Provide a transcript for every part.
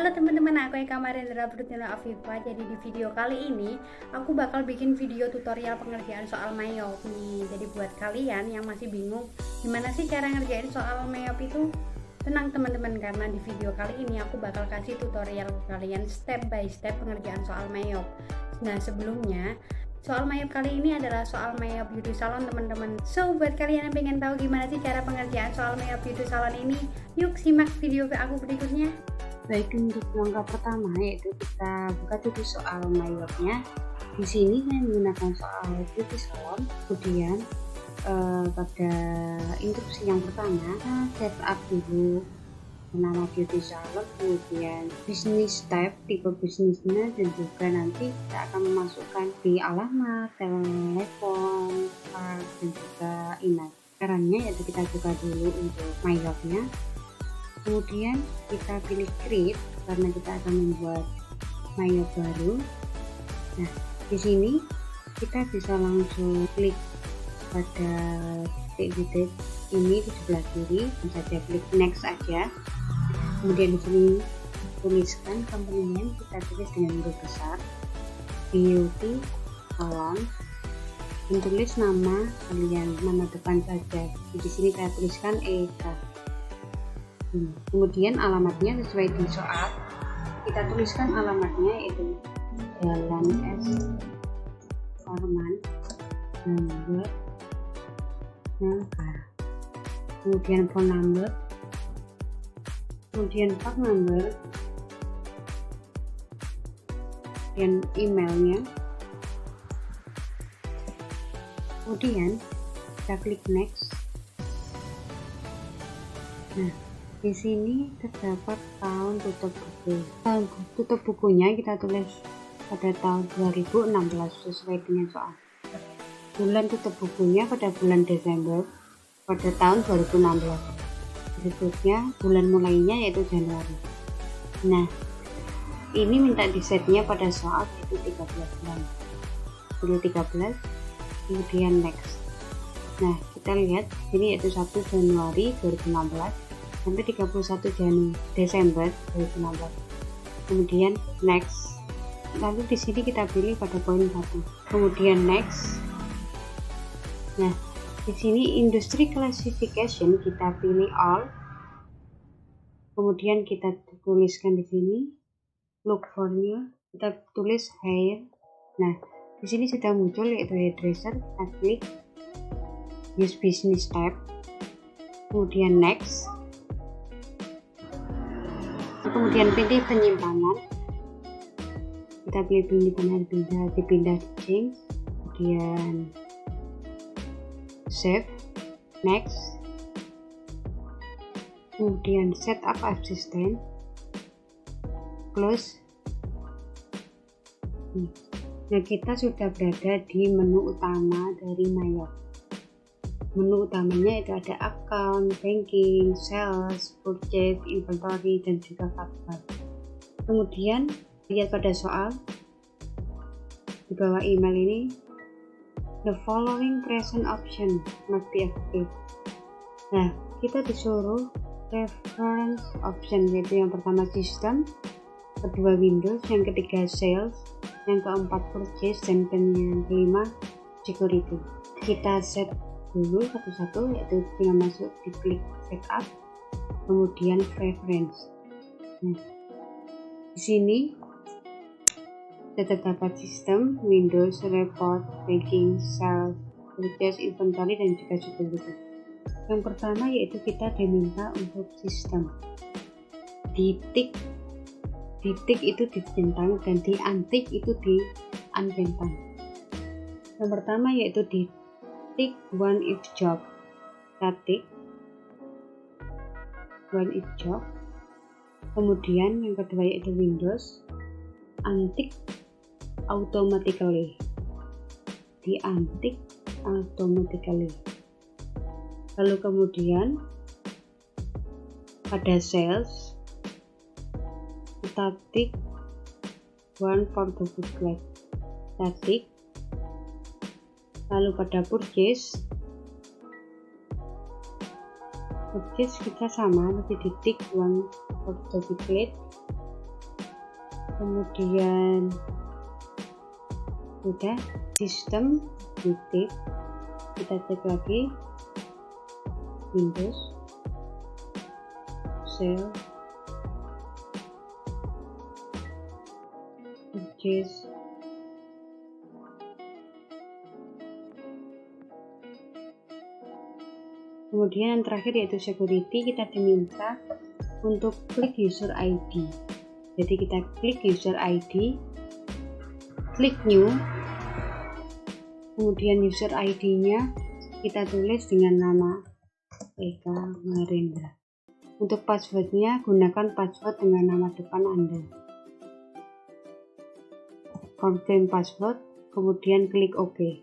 Halo teman-teman, aku Eka Marendra Putranila Afifa. Jadi di video kali ini aku bakal bikin video tutorial pengerjaan soal mayop nih. Jadi buat kalian yang masih bingung gimana sih cara ngerjain soal mayop itu, tenang teman-teman, karena di video kali ini aku bakal kasih tutorial ke kalian step by step pengerjaan soal mayop. Nah sebelumnya, soal mayop kali ini adalah soal mayop beauty salon teman-teman. So buat kalian yang pengen tahu gimana sih cara pengerjaan soal mayop beauty salon ini, yuk simak video aku berikutnya. Baik, untuk langkah pertama yaitu kita buka dulu soal mayopnya. Di sini saya menggunakan soal beauty salon. Kemudian pada instruksi yang pertama, setup dulu nama beauty salon, kemudian bisnis type, tipe bisnisnya, dan juga nanti kita akan memasukkan di alamat, telepon, fax, dan juga email. Caranya yaitu kita buka dulu untuk mayopnya. Kemudian kita pilih create karena kita akan membuat mayop baru. Nah, di sini kita bisa langsung klik pada titik-titik ini di sebelah kiri, bisa saja klik next aja. Kemudian di sini tuliskan company name, kita tulis dengan huruf besar beauty salon, dan tulis nama kalian, nama depan saja. Di sini saya tuliskan Eka. Kemudian alamatnya sesuai di soal, kita tuliskan alamatnya yaitu Jalan S. Farman nomor Nangka, kemudian phone number, kemudian fax number, dan emailnya. Kemudian kita klik next. Nah, di sini terdapat tahun tutup buku. Tahun tutup bukunya kita tulis pada tahun 2016 sesuai dengan soal. Bulan tutup bukunya pada bulan Desember pada tahun 2016. Berikutnya bulan mulainya yaitu Januari. Nah, ini minta disetnya pada soal yaitu 13 bulan. Dulu 13, kemudian next. Nah, kita lihat ini yaitu 1 Januari 2016 sampai 31 Desember 2016. Kemudian next. Lalu di sini kita pilih pada poin 1. Kemudian next. Nah, di sini industry classification kita pilih all. Kemudian kita tuliskan di sini look for new, kita tulis hair. Nah, di sini sudah muncul yaitu hairdresser, kita klik use business type. Kemudian next. Kemudian pilih penyimpanan, kita pilih penyimpanan, dipindah change, kemudian save, next, kemudian setup assistant, close. Nah, kita sudah berada di menu utama dari mayop. Menu utamanya itu ada account, banking, sales, purchase, inventory, dan juga faktur. Kemudian lihat pada soal di bawah email ini, the following present option must be active. Nah, kita disuruh reference option, yaitu yang pertama system, kedua Windows, yang ketiga sales, yang keempat purchase, dan yang kelima security. Kita set dulu satu-satu, yaitu tinggal masuk di klik setup, kemudian preference. Nah, di sini terdapat sistem, Windows, report, banking, sales, purchase, inventory, dan juga security. Yang pertama yaitu kita diminta untuk sistem. Di tik itu dicentang dan di untick itu di uncentang. Yang pertama yaitu di tick one if job, kita tick one if job. Kemudian yang kedua yaitu Windows, untick automatically, di untick automatically. Lalu kemudian pada sales kita tick one for the booklet, kita tick. Lalu pada purchase kita sama, nanti di tick one for the booklet, kemudian udah sistem titik, kita cek lagi Windows Shell purchase kemudian yang terakhir yaitu security, kita diminta untuk klik user ID. Jadi kita klik user ID, klik new, kemudian user ID nya kita tulis dengan nama Eka Marendra. Untuk passwordnya gunakan password dengan nama depan Anda. Confirm password, kemudian klik OK.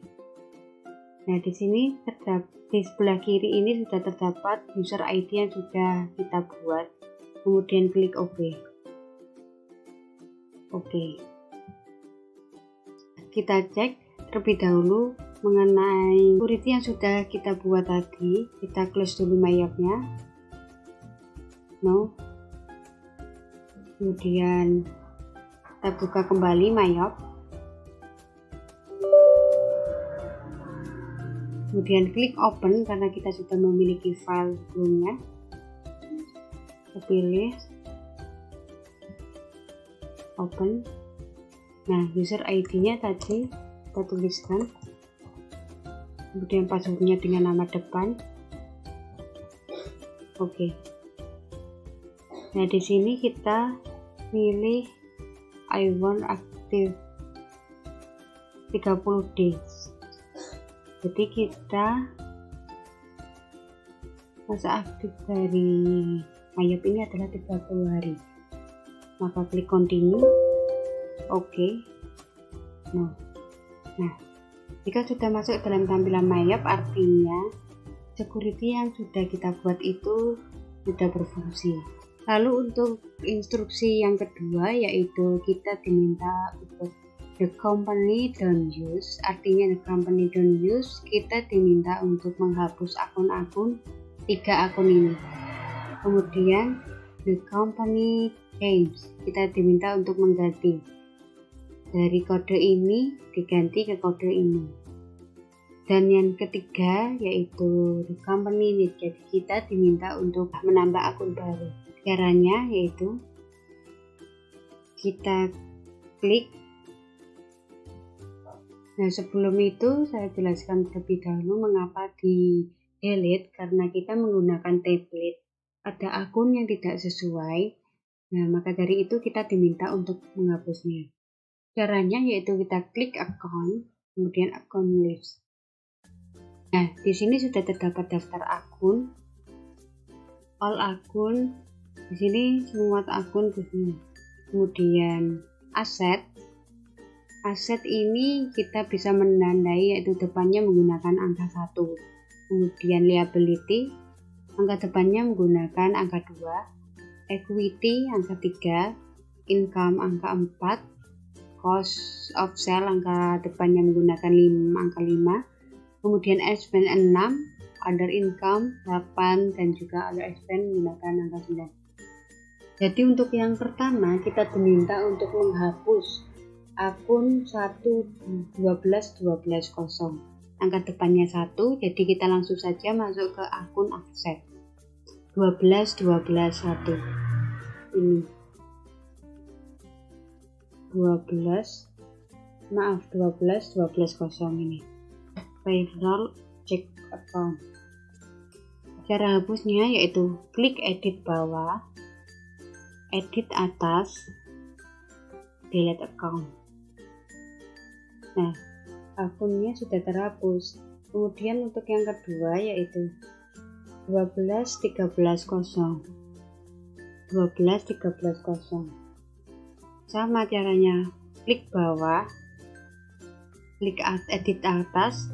Nah, di sini di sebelah kiri ini sudah terdapat user ID yang sudah kita buat. Kemudian klik OK. Oke. Kita cek terlebih dahulu mengenai security yang sudah kita buat tadi. Kita close dulu mayapnya. No. Kemudian kita buka kembali mayap. Kemudian klik open karena kita sudah memiliki file sebelumnya. Kita pilih open. Nah, user ID nya tadi kita tuliskan, kemudian passwordnya dengan nama depan. Oke. Nah, di sini kita pilih I want active 30 days. Jadi kita masa aktif dari mayap ini adalah 30 hari. Maka klik continue. Oke. Nah, jika sudah masuk dalam tampilan mayap, artinya security yang sudah kita buat itu sudah berfungsi. Lalu untuk instruksi yang kedua, yaitu kita diminta untuk the company don't use, artinya the company don't use, kita diminta untuk menghapus akun-akun 3 akun ini. Kemudian the company change, kita diminta untuk mengganti dari kode ini diganti ke kode ini. Dan yang ketiga yaitu the company need, jadi kita diminta untuk menambah akun baru. Caranya yaitu kita klik. Nah, sebelum itu saya jelaskan terlebih dahulu mengapa di delete, karena kita menggunakan template. Ada akun yang tidak sesuai. Nah, maka dari itu kita diminta untuk menghapusnya. Caranya yaitu kita klik account, kemudian account list. Nah, di sini sudah terdapat daftar akun, all akun. Di sini semua akun di sini. Kemudian aset. Aset ini kita bisa menandai yaitu depannya menggunakan angka 1. Kemudian liability, angka depannya menggunakan angka 2. Equity, angka 3. Income, angka 4. Cost of sale, angka depannya menggunakan angka 5. Kemudian expense 6. Other income 8. Dan juga other expense menggunakan angka 9. Jadi untuk yang pertama kita diminta untuk menghapus akun 1.12.12.0, angka depannya 1, jadi kita langsung saja masuk ke akun aset 12.12.1 ini 12.12.0 ini payroll check account. Cara hapusnya yaitu klik edit bawah, edit atas, delete account. Nah, akunnya sudah terhapus. Kemudian untuk yang kedua yaitu 12.13.0 sama caranya, klik bawah, klik edit atas,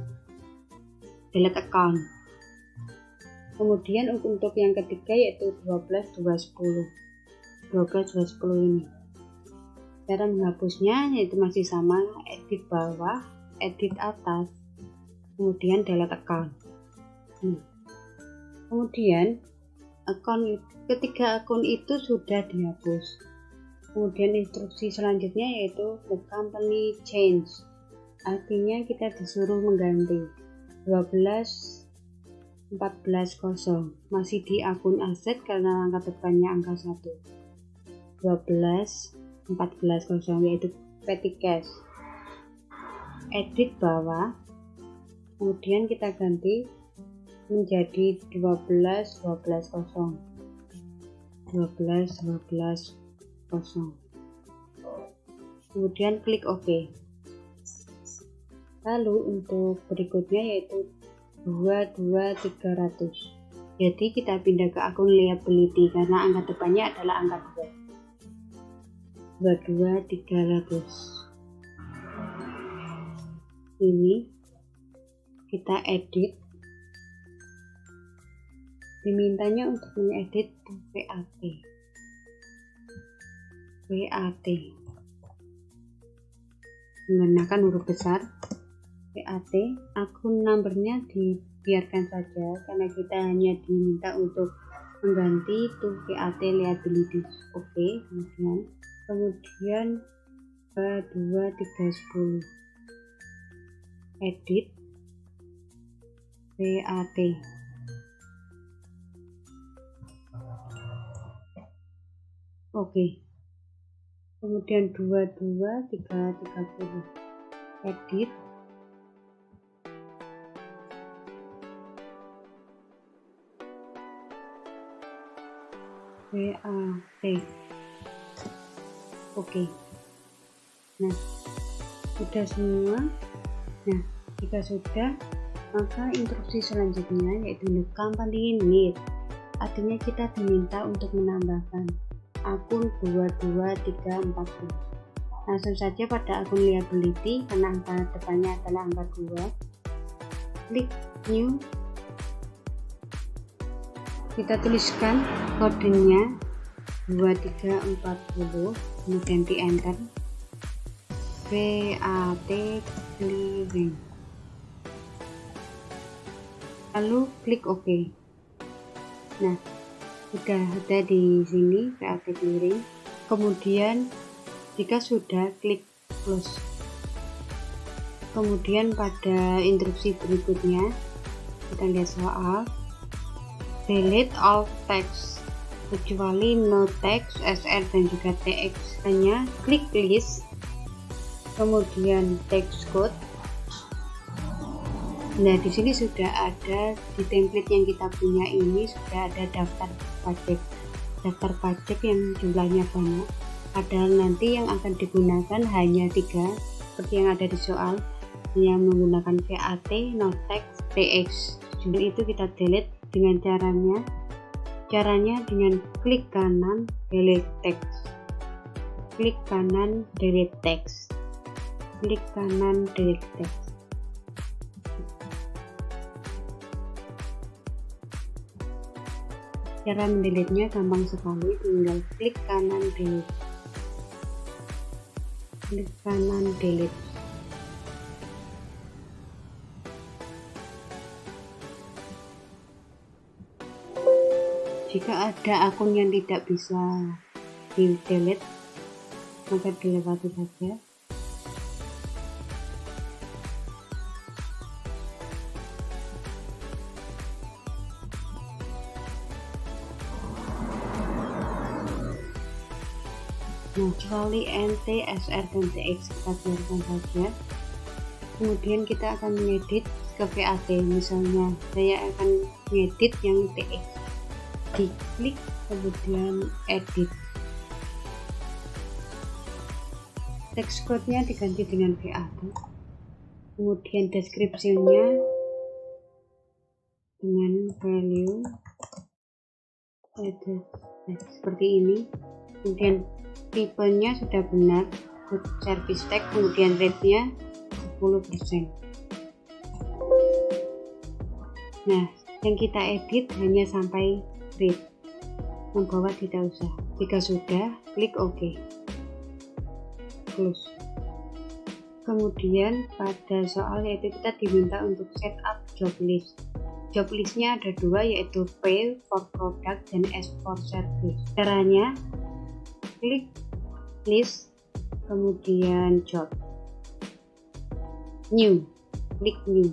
delete account. Kemudian untuk yang ketiga yaitu 12.2.10 ini. Cara menghapusnya yaitu masih sama, edit bawah, edit atas, kemudian delete account. Kemudian ketiga akun itu sudah dihapus. Kemudian instruksi selanjutnya yaitu the company change, artinya kita disuruh mengganti 12 14 kosong, masih di akun aset karena angka depannya angka 1. 12 14 kosong yaitu petty cash. Edit bawah, kemudian kita ganti menjadi 12 12 kosong. 12 12 kosong. Kemudian klik OK. Lalu untuk berikutnya yaitu 22300. Jadi kita pindah ke akun liability karena angka depannya adalah angka 2. 22300. Ini kita edit. Dimintanya untuk mengedit VAT. VAT menggunakan huruf besar VAT. Akun numbernya dibiarkan saja karena kita hanya diminta untuk mengganti to VAT liabilities. Oke, kemudian 2310 edit VAT. Oke. Kemudian 22330 edit VAT. Oke. Nah, sudah semua. Nah, jika sudah, maka instruksi selanjutnya yaitu the company need, artinya kita diminta untuk menambahkan akun 22340. Langsung saja pada akun liability karena angka depannya adalah angka 2. Klik new. Kita tuliskan kodenya 2340, kemudian di enter. VAT clearing. Lalu klik OK. Nah, sudah ada di sini VAT clearing. Kemudian jika sudah, klik close. Kemudian pada instruksi berikutnya kita lihat soal delete all text kecuali no text, SR dan juga TX. Hanya klik list, kemudian text code. Nah, di sini sudah ada di template yang kita punya ini sudah ada daftar pajak yang jumlahnya banyak. Padahal nanti yang akan digunakan hanya 3 seperti yang ada di soal, yang menggunakan VAT, no text, TX. Jadi itu kita delete dengan caranya dengan klik kanan delete text, klik kanan delete text, klik kanan delete text. Cara mendelete-nya gampang sekali, tinggal klik kanan delete, klik kanan delete. Jika ada akun yang tidak bisa di delete, maka dilewati saja. Nah, kecuali NT, SR, dan TX kita biarkan saja. Kemudian kita akan mengedit ke VAT. Misalnya saya akan mengedit yang TX. Diklik kemudian edit. Text code-nya diganti dengan VAT. Kemudian deskripsinya dengan value edit seperti ini. Kemudian tipenya sudah benar, good service tag, kemudian rate-nya 10%. Nah, yang kita edit hanya sampai rate, yang bawah tidak usah. Jika sudah, klik OK, close. Kemudian pada soal yaitu kita diminta untuk setup job list. Job listnya ada 2, yaitu P for product dan S for service. Caranya klik list, kemudian job, new, klik new.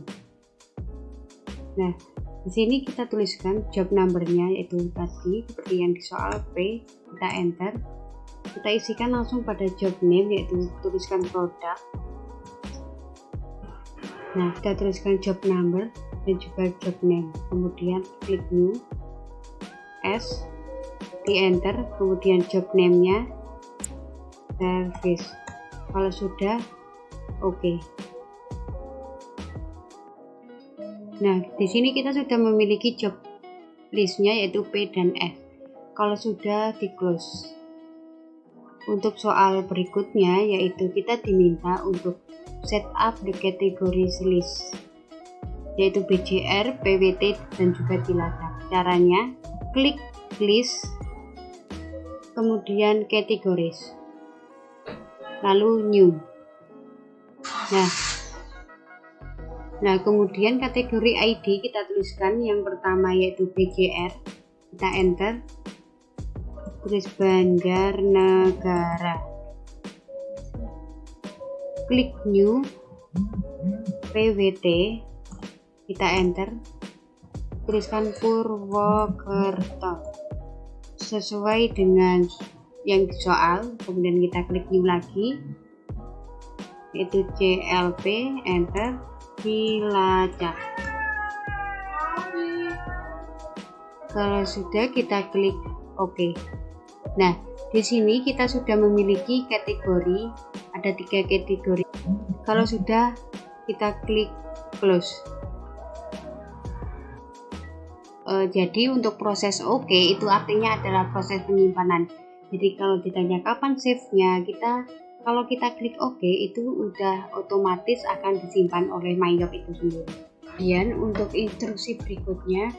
Nah, di sini kita tuliskan job numbernya, yaitu tadi seperti yang di soal P, kita enter. Kita isikan langsung pada job name, yaitu tuliskan produk. Nah, kita tuliskan job number dan juga job name, kemudian klik new, S, di enter, kemudian job name-nya service. Kalau sudah, oke. Nah, di sini kita sudah memiliki job listnya, yaitu P dan F. Kalau sudah, di close. Untuk soal berikutnya, yaitu kita diminta untuk set up the categories list, yaitu BCR, PWT, dan juga dilacak. Caranya, klik list, kemudian categories, lalu new. Nah, kemudian kategori ID kita tuliskan yang pertama, yaitu BCR. Kita enter, tulis Bandar Negara, klik new, PWT, kita enter, tuliskan Purwokerto sesuai dengan yang di soal. Kemudian kita klik new lagi, yaitu CLP, enter, Cilacap. Kalau sudah, kita klik OK. Nah, di sini kita sudah memiliki kategori, ada 3 kategori. Kalau sudah, kita klik close. Jadi untuk proses OK itu artinya adalah proses penyimpanan. Jadi kalau ditanya kapan save-nya, kalau kita klik OK itu udah otomatis akan disimpan oleh MyYob itu sendiri. Kemudian untuk instruksi berikutnya,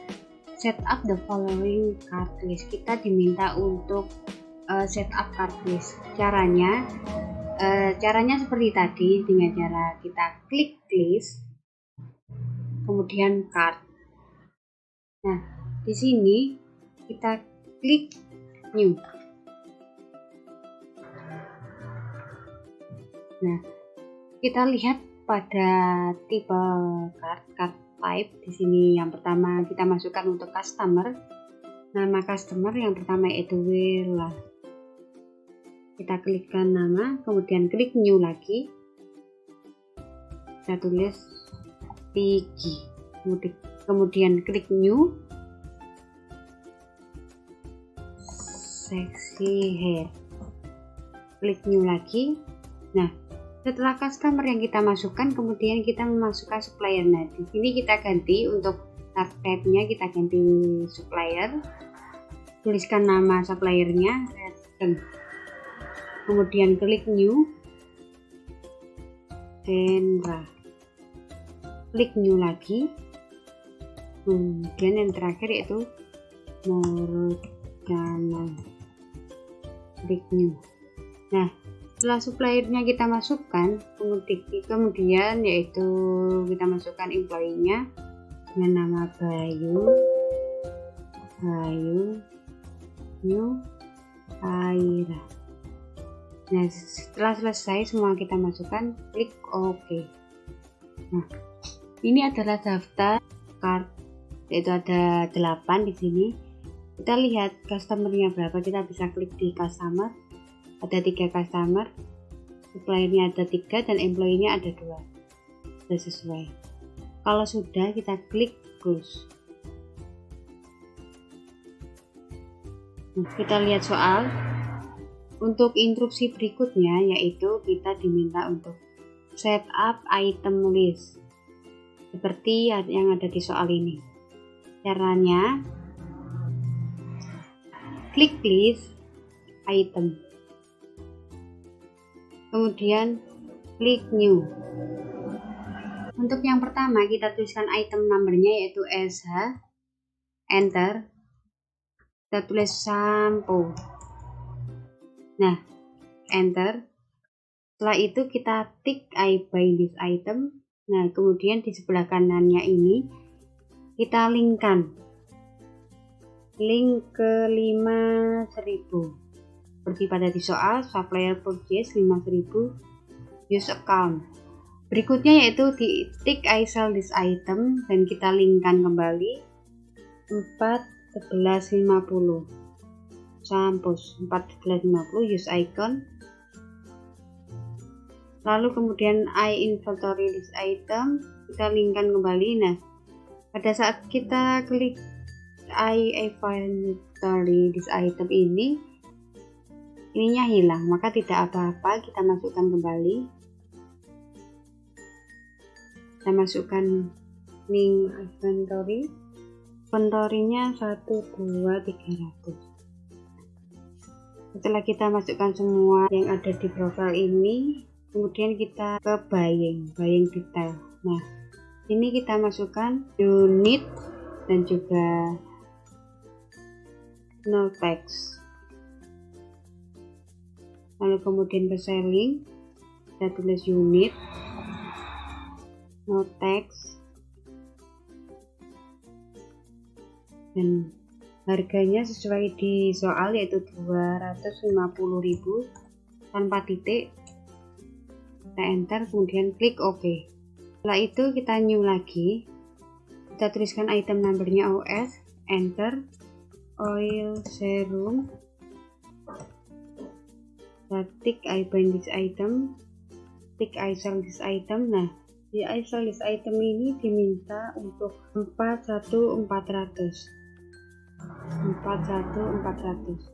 set up the following card list. Kita diminta untuk set up card list. Caranya seperti tadi, dengan cara kita klik list, kemudian card. Nah, di sini kita klik new. Nah, kita lihat pada tipe card type. Di sini yang pertama kita masukkan untuk customer. Nama customer yang pertama yaitu Wela. Kita klikkan nama, kemudian klik new lagi. Kita tulis Piggy. Kemudian klik new. Sexy hair. Klik new lagi. Nah, setelah customer yang kita masukkan, kemudian kita memasukkan supplier. Nah, di sini kita ganti untuk type-nya, kita ganti supplier. Tuliskan nama suppliernya, Redken. Kemudian klik new, Hendra. Klik new lagi. Kemudian yang terakhir yaitu Morgana. Klik new. Nah, setelah suppliernya kita masukkan, kemudian yaitu kita masukkan employee-nya dengan nama Bayu New Aira. Nah, setelah selesai semua kita masukkan, klik OK. Nah, ini adalah daftar card, yaitu ada 8 di sini. Kita lihat customer-nya berapa, kita bisa klik di customer. Ada 3 customer, suppliernya ada 3 dan employee-nya ada 2. Sudah sesuai. Kalau sudah, kita klik close. Nah, kita lihat soal. Untuk instruksi berikutnya, yaitu kita diminta untuk set up item list seperti yang ada di soal ini. Caranya, klik list item, kemudian klik new. Untuk yang pertama, kita tuliskan item numbernya yaitu SH, enter. Kita tulis shampoo. Nah, enter. Setelah itu kita tick I buy this item. Nah, kemudian di sebelah kanannya ini kita linkkan link ke 5000. seperti pada di soal supplier purchase 5.000, use account. Berikutnya yaitu di tick I sell this item dan kita linkkan kembali 4.11.50. Sampus 4.11.50 use icon. Lalu kemudian I inventory this item, kita linkkan kembali. Nah, pada saat kita klik I inventory this item ininya hilang, maka tidak apa-apa, kita masukkan kembali. Kita masukkan link inventory-nya 12300. Setelah kita masukkan semua yang ada di profil ini, kemudian kita ke buying detail. Nah, ini kita masukkan unit dan juga no text. Lalu kemudian ke selling, kita tulis unit, no text, dan harganya sesuai di soal yaitu 250.000 tanpa titik. Kita enter, kemudian klik OK. Setelah itu kita new lagi, kita tuliskan item numbernya OS, enter, oil serum, kita tick I buy this item, tick I sell this item. Nah, di I sell this item ini diminta untuk 41400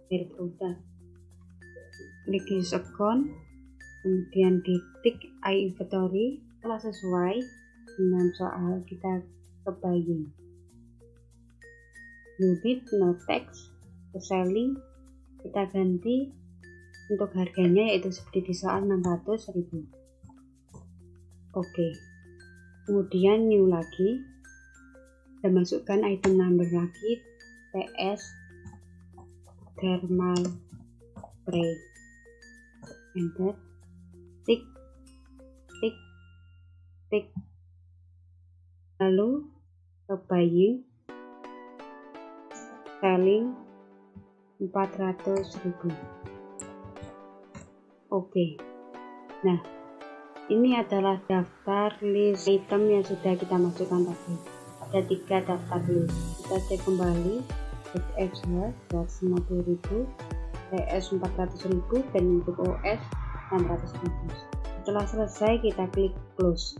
dari produk. Klik use account, kemudian di tick I inventory. Setelah sesuai dengan soal, kita ke buying, unit no text, ke selling, kita ganti untuk harganya yaitu seperti di soal 600.000. Oke, kemudian new lagi, kita masukkan item number lagi, TS thermal spray, enter, tick, lalu ke buying, selling 400.000. Oke, nah ini adalah daftar list item yang sudah kita masukkan tadi. Ada 3 daftar list. Kita cek kembali, HF 250.000, TS 400.000, dan untuk OS 600.000. Setelah selesai, kita klik close.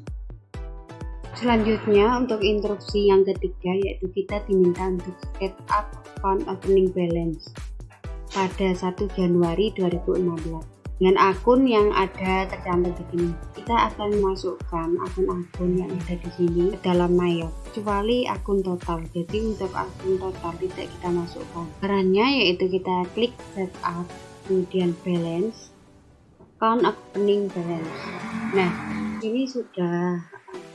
Selanjutnya untuk instruksi yang ketiga yaitu kita diminta untuk set up account opening balance pada 1 Januari 2016 dengan akun yang ada tercantum di sini. Kita akan masukkan akun-akun yang ada di sini ke dalam Mayop kecuali akun total. Jadi untuk akun total tidak kita masukkan. Caranya yaitu kita klik set up, kemudian balance, account opening balance. Nah, ini sudah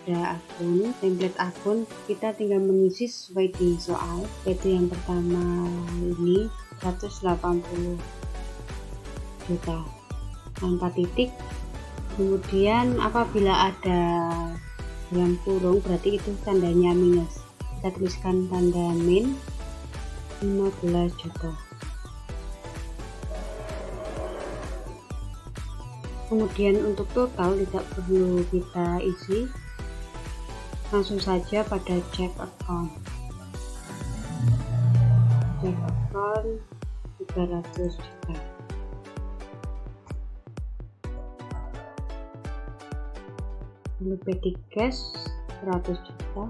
ada akun, template akun, kita tinggal mengisi sesuai di soal, yaitu yang pertama ini 180 juta tanpa titik, kemudian apabila ada dalam kurung berarti itu tandanya minus, kita tuliskan tanda min 15 juta. Kemudian untuk total tidak perlu kita isi, langsung saja pada check account 300 juta. Lalu petty cash 100 juta.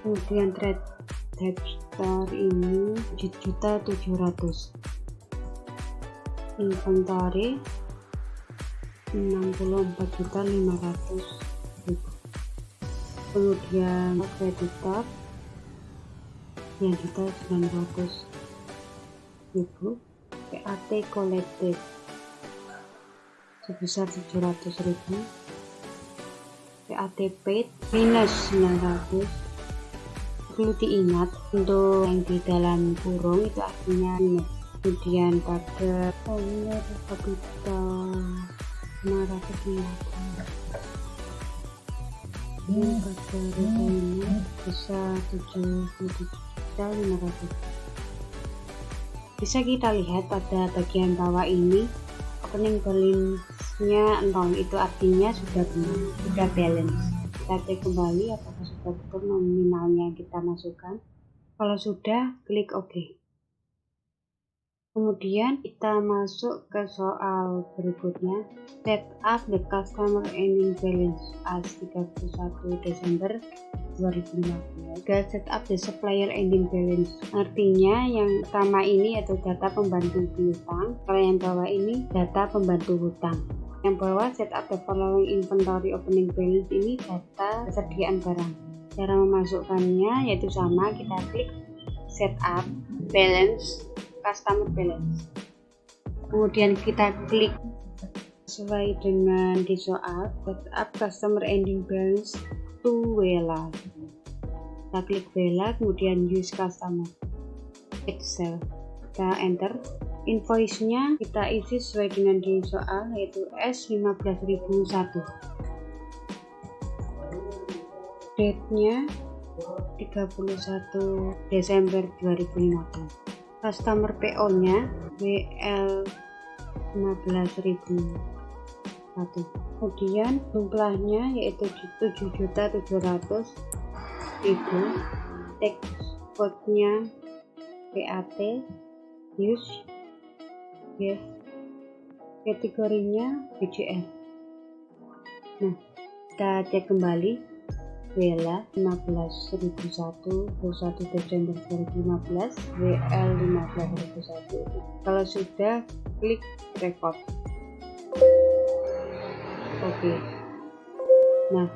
Kemudian trade debtor ini 7.700.000. Inventory 64.500.000. Kemudian kreditor yang kita 900.000. PAT collected sebesar 700.000. PAT paid minus 900. Perlu diingat untuk yang di dalam kurung itu artinya minus. Kemudian pada owner capital 550. Ini pada retainer besar 77.500. Bisa kita lihat pada bagian bawah ini opening balance-nya 0, itu artinya sudah benar, sudah balance. Kita cek kembali apakah sudah betul nominalnya yang kita masukkan. Kalau sudah, klik OK. Kemudian kita masuk ke soal berikutnya, set up the customer ending balance as 31 Desember 2015. Set up the supplier ending balance, artinya yang pertama ini yaitu data pembantu piutang, kalau yang bawah ini data pembantu hutang. Yang bawah set up the following inventory opening balance, ini data persediaan barang. Cara memasukkannya yaitu sama, kita klik set up balance, customer balance, kemudian kita klik sesuai dengan di soal set up customer ending balance to Wella. Kita klik Wella, kemudian use customer Excel, kita enter. Invoice-nya kita isi sesuai dengan di soal, yaitu S15001. Date-nya 31 Desember 2015. Customer PO-nya WL 15.001. Kemudian jumlahnya yaitu 7.700.000. Tax code-nya PAT, use, yes. Kategorinya BCR. Nah, kita cek kembali. Wella 15.001, 21 Desember 2015, WL 15.001. Kalau sudah, klik record. Oke. Nah,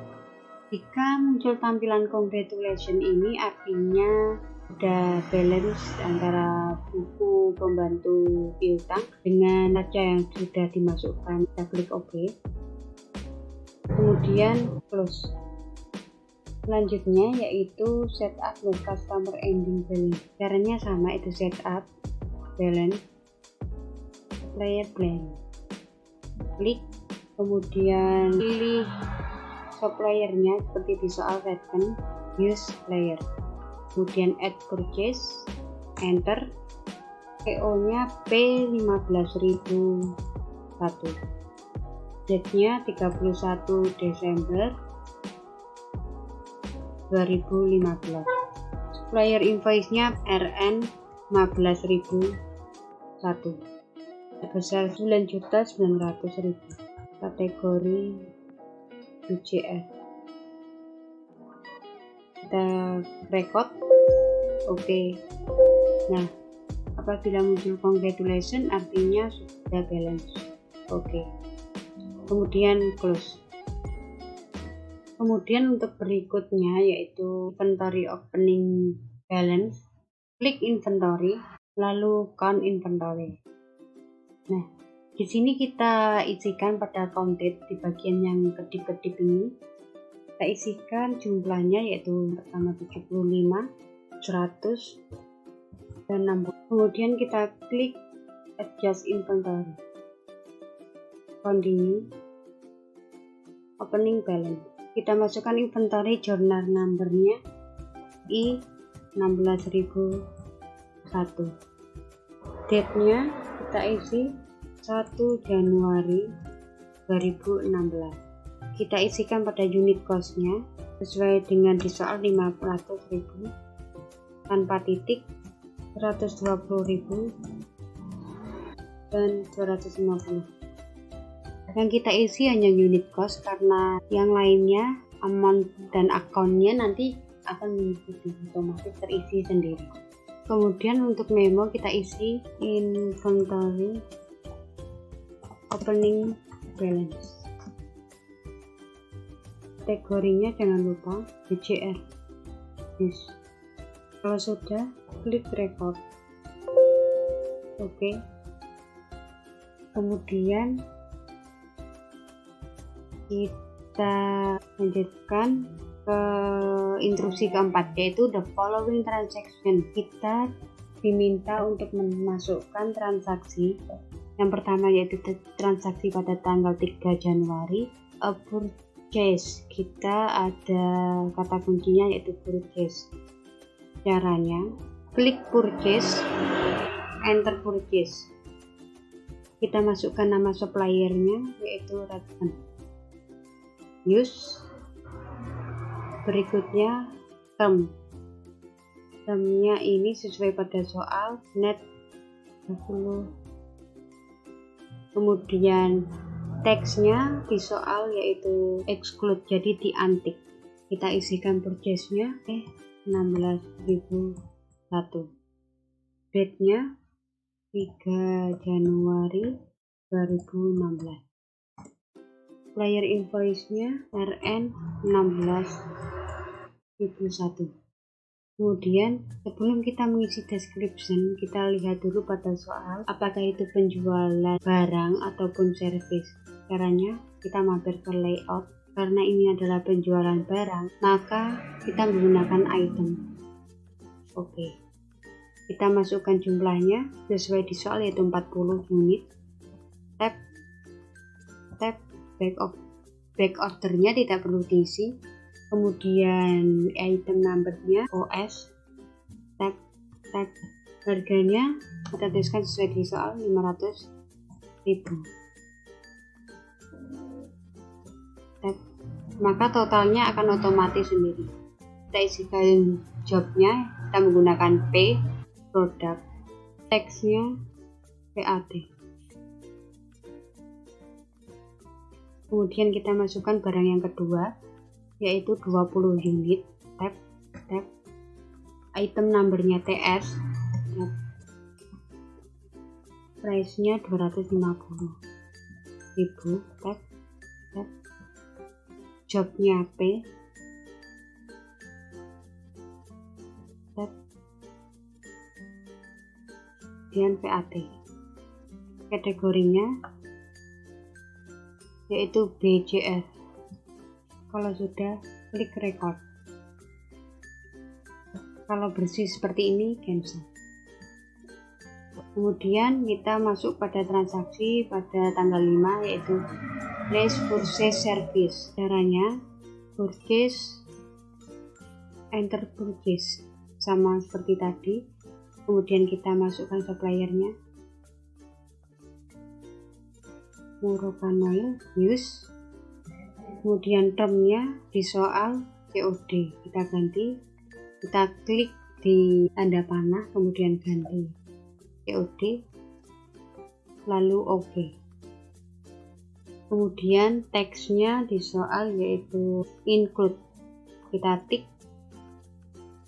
jika muncul tampilan congratulation ini artinya ada balance antara buku pembantu piutang dengan neraca yang sudah dimasukkan. Kita klik OK. Kemudian close. Selanjutnya yaitu setup the customer ending balance. Caranya sama, itu setup balance supplier plan. Klik, kemudian pilih suppliernya seperti di soal Redken, use supplier. Kemudian add purchase, enter. PO-nya P15.001. Date-nya 31 Desember 2015. Supplier invoice-nya RN 15.001. Besar 9.900.000. Kategori BCR. Kita record. Oke. Nah, apabila muncul congratulation artinya sudah balance. Oke. Kemudian close. Kemudian untuk berikutnya yaitu inventory opening balance, klik inventory, lalu count inventory. Nah, di sini kita isikan pada counted di bagian yang kedip-kedip ini. Kita isikan jumlahnya yaitu pertama 75, 100, dan 60. Kemudian kita klik adjust inventory. Continue. Opening balance. Kita masukkan inventory journal number-nya I16001. Date-nya kita isi 1 Januari 2016. Kita isikan pada unit cost-nya sesuai dengan di soal 500.000 tanpa titik, 120.000 dan 250. Yang kita isi hanya unit cost karena yang lainnya amount dan account-nya nanti akan mengikuti otomatis terisi sendiri. Kemudian untuk memo kita isi inventory opening balance. Kategorinya jangan lupa BCR. Yes. Kalau sudah, klik record. Oke. Kemudian kita lanjutkan ke instruksi keempat, yaitu the following transaction. Kita diminta untuk memasukkan transaksi. Yang pertama yaitu transaksi pada tanggal 3 Januari, a purchase. Kita ada kata kuncinya yaitu purchase. Caranya, klik purchase, enter purchase. Kita masukkan nama suppliernya yaitu Redfern. Use. Berikutnya termnya ini sesuai pada soal net 20. Kemudian teksnya di soal yaitu exclude, jadi diantik. Kita isikan purchase-nya 16.001. Date-nya 3 Januari 2016. Supplier invoice-nya RN 16.001. Kemudian sebelum kita mengisi description, kita lihat dulu pada soal apakah itu penjualan barang ataupun service. Caranya kita mampir ke layout. Karena ini adalah penjualan barang, maka kita menggunakan item. Oke. Kita masukkan jumlahnya sesuai di soal yaitu 40 unit. Tab back ordernya tidak perlu diisi. Kemudian item numbernya OS, tag harganya kita tuliskan sesuai di soal 500.000. Maka totalnya akan otomatis sendiri. Kita isikan jobnya, kita menggunakan P, produk, teksnya PAT. Kemudian kita masukkan barang yang kedua yaitu 20 unit. Tab item numbernya TS, price nya 250.000. tab jobnya P, kemudian PAT. Kategorinya yaitu BJF. Kalau sudah, klik record. Kalau bersih seperti ini, cancel. Kemudian kita masuk pada transaksi pada tanggal 5 yaitu place purchase service. Caranya purchase, enter purchase sama seperti tadi. Kemudian kita masukkan suppliernya, Murokanoil, use. Kemudian termnya di soal COD kita ganti, kita klik di tanda panah kemudian ganti COD, lalu OK. Kemudian teksnya di soal yaitu include, kita tik,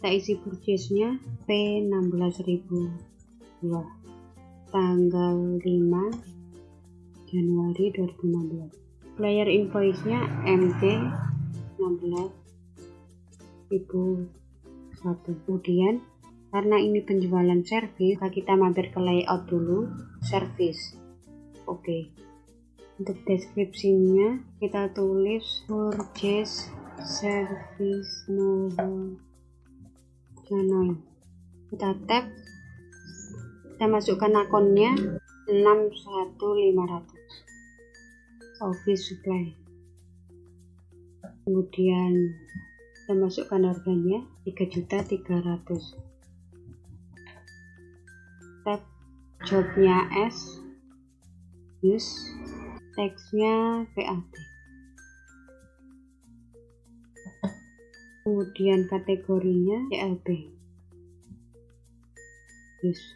kita isi purchase-nya P16.002, tanggal 5 Januari 2016. Supplier invoice-nya MT 16.001. Kemudian karena ini penjualan service, kita mampir ke layout dulu, service. Oke. Untuk deskripsinya kita tulis purchase service Murokanoil. Kita tab, kita masukkan akunnya 61500 office supply. Kemudian kita masukkan harganya 3.300.000. Tab jobnya S, use, teksnya PAT. Kemudian kategorinya CLB, use.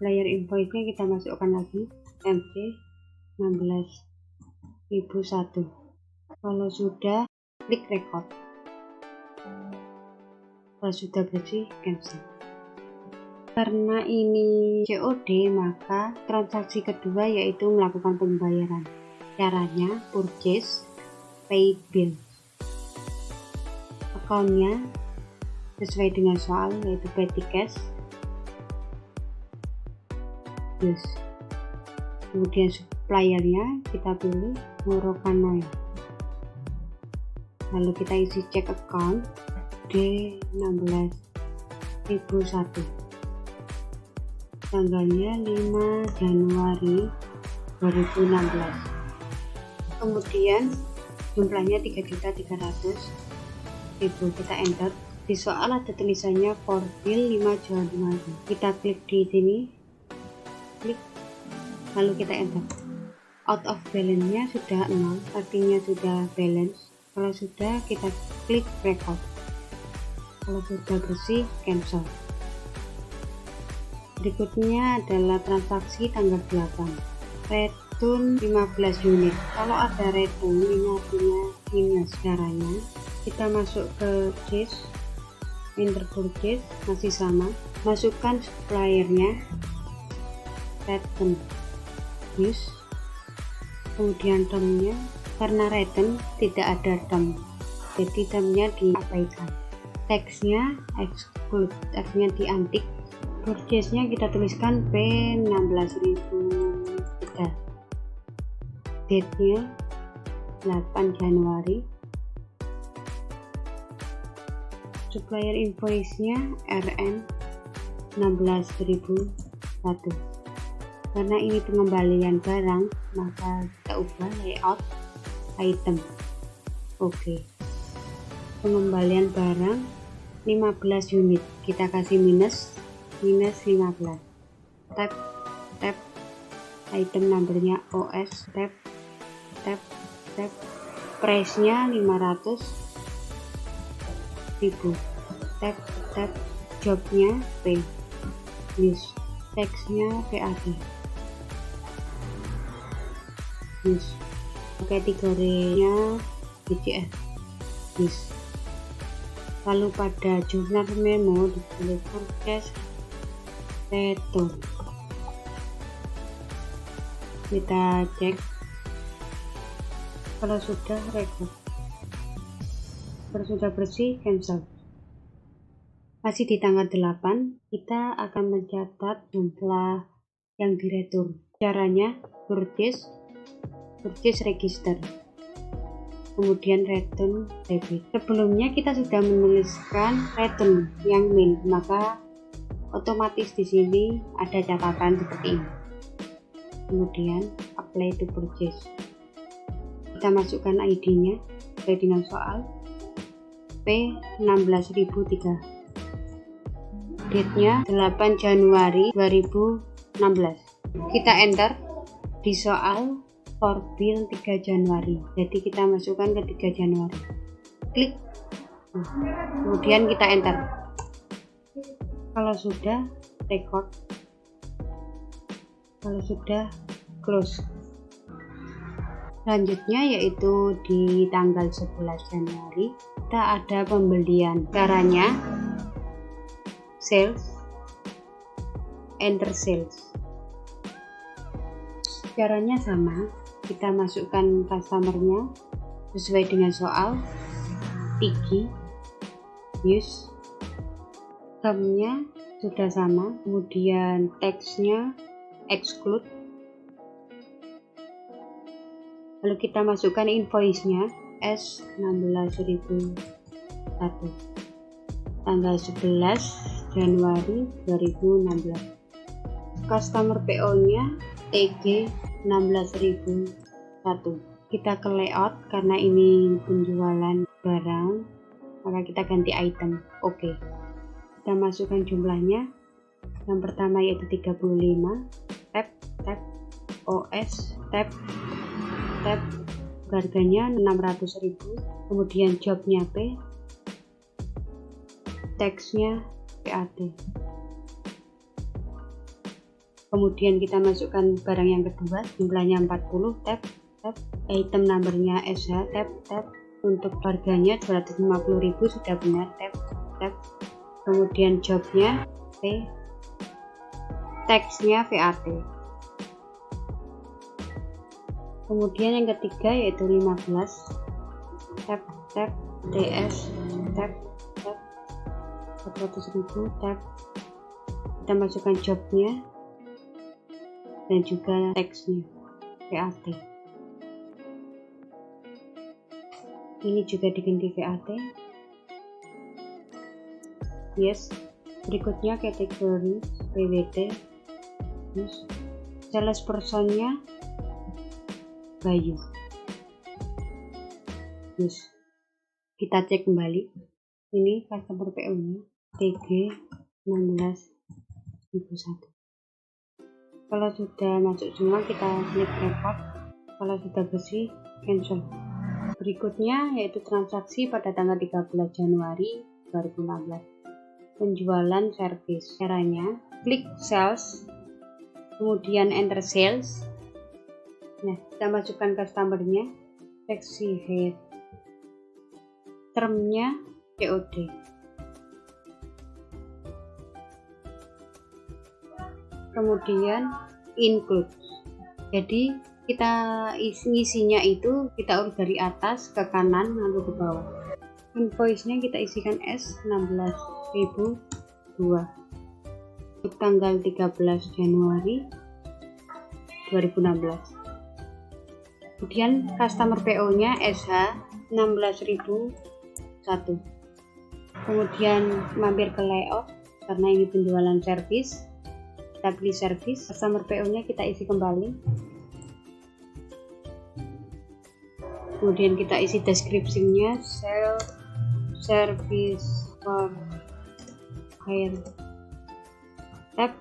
Supplier invoice-nya kita masukkan lagi MC 16.001. Kalau sudah, klik record. Kalau sudah bersih, cancel. Karena ini COD, maka transaksi kedua yaitu melakukan pembayaran. Caranya purchase, pay bill. Account-nya sesuai dengan soal yaitu petty cash, use. Kemudian suppliernya kita pilih Murokanoil. Lalu kita isi cek account D16.001. Tanggalnya 5 Januari 2016. Kemudian jumlahnya 3.300.000. Kita enter. Di soal ada tulisannya for bill 5 Januari. Kita klik di sini, klik, lalu kita enter. Out of balance nya sudah 0, artinya sudah balance. Kalau sudah, kita klik record. Kalau sudah bersih, cancel. Berikutnya adalah transaksi tanggal 8, return 15 unit. Kalau ada return, ini artinya minus. Caranya kita masuk ke purchase, enter purchase, masih sama, masukkan suppliernya, return, use, kemudian termnya, karena return tidak ada term, jadi termnya diabaikan, teksnya exclude, artinya diantik. Purchase-nya kita tuliskan P16.003, date-nya 8 Januari, supplier invoice-nya RN 16.001. Karena ini pengembalian barang, maka kita ubah layout item. Oke. Pengembalian barang 15 unit, kita kasih minus 15. Tab item numbernya OS, tab price nya 500.000, tab jobnya P, use, teksnya PAD, use, kategorinya BCS, use. Lalu pada jurnal memo ditulis purchase return. Kita cek, kalau sudah record, kalau sudah bersih cancel. Masih di tanggal 8, kita akan mencatat jumlah yang diretur. Caranya purchase register, kemudian return debit. Sebelumnya kita sudah menuliskan return yang min, maka otomatis di sini ada catatan seperti ini. Kemudian apply to purchase, kita masukkan ID-nya sesuai dengan soal P16.003, date-nya 8 Januari 2016. Kita enter di soal for bill 3 Januari, jadi kita masukkan ke 3 Januari, klik, kemudian kita enter. Kalau sudah record, kalau sudah close. Selanjutnya yaitu di tanggal 11 Januari kita ada pembelian. Caranya sales, enter sales. Caranya sama, kita masukkan customernya sesuai dengan soal, tigi, use, termnya sudah sama, kemudian teksnya exclude, lalu kita masukkan invoice-nya S16.001, tanggal 11 Januari 2016. Customer PO-nya TG 16.001. Kita ke layout, karena ini penjualan barang, maka kita ganti item. Oke. Kita masukkan jumlahnya. Yang pertama yaitu 35, tab OS, tab harganya 600.000, kemudian jobnya P, teksnya PAT. Kemudian kita masukkan barang yang kedua, jumlahnya 40, tab item numbernya SH, tab untuk harganya 250.000 sudah benar, tab kemudian jobnya P, teksnya VAT. Kemudian yang ketiga yaitu 15, tab TS, tab 400.000, tab kita masukkan jobnya dan juga teksnya VAT. Ini juga diganti VAT. Yes. Berikutnya kategori PWT, sales personnya Bayu. Yes. Kita cek kembali, ini customer PO nya TG 16.001. Kalau sudah masuk semua kita klik record. Kalau sudah bersih, cancel. Berikutnya yaitu transaksi pada tanggal 13 Januari 2016. Penjualan servis. Caranya klik sales, kemudian enter sales. Nah, kita masukkan customer-nya, seksi head, termnya COD. Kemudian include. Jadi kita isinya itu kita urut dari atas ke kanan lalu ke bawah. Invoice-nya kita isikan S16.002 untuk tanggal 13 Januari 2016. Kemudian customer PO-nya SH16.001. Kemudian mampir ke layout karena ini penjualan servis. Kita pilih service, customer PO-nya kita isi kembali. Kemudian kita isi deskripsinya, sell service for hire. Tab